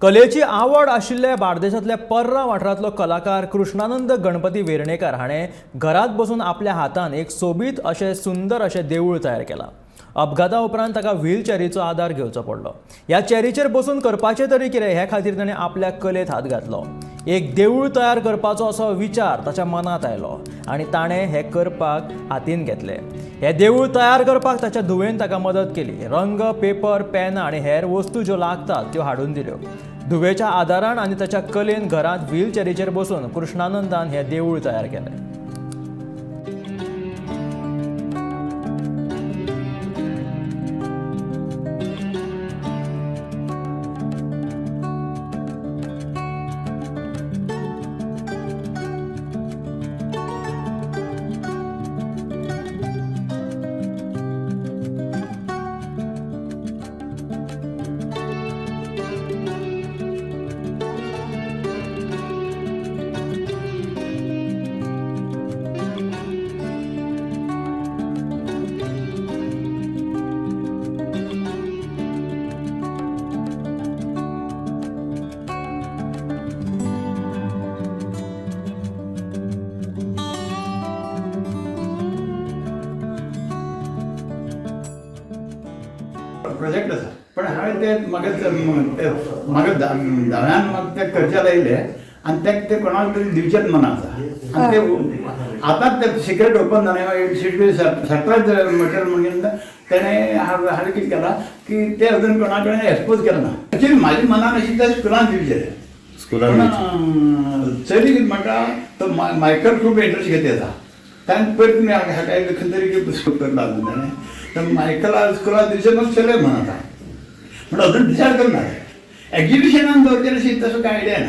कलेची आवड आशिल्ले बार्देशांतल्या पर्रा वाठारांतलो कलाकार कृष्णानंद गणपती वेर्णेकार हाणें घरांत बसून आपल्या हातान एक सोबीत अशें सुंदर अशें देवूळ तयार केलां. अपघाता उपरांत ताका व्हीलचॅरीचो आदार घेवचो पडलो. ह्या चॅरीचेर बसून करपाचें तरी कितें हे खातीर ताणें आपल्या कलेत हात घातलो. एक देवूळ तयार करपाचो असो विचार ताच्या मनांत आयलो आनी ताणें हें करपाक हातीन घेतलें. हें देवूळ तयार करपाक ताच्या धुवेन ताका मदत केली. रंग, पेपर, पेनां आनी हेर वस्तू ज्यो लागतात त्यो हाडून दिल्यो. धुवेच्या आदारान आनी ताच्या कलेन घरांत व्हीलचॅरीचेर बसून कृष्णानंदान हें देवूळ तयार केलें. प्रोजेक्ट आसा पण हांवें ते म्हाका दाव्यान म्हाका ते करचे लायले आनी ते कोणाक तरी दिवचेच मना आसा आनी ते आतांच ते सिक्रेट ओपन जालें. सरप्रायज मटेरियल म्हणून तेणें हांवें कितें केलां की ते अजून कोणा कडेन एक्सपोज केलें ना. एक्चुली म्हाज्या मनान अशी ते स्कुलान दिवचे चली म्हाका तो मायकल खूब इंट्रस्ट घेता येता. ताणें पयलीं हाका खंय तरी करता ताणें तर मायकला स्कुलान दिवचे मग चले म्हणत म्हणून अजून डिसायड करना. एक्झिबिशनान दवरचें अशी तसो कांय आयडिया ना.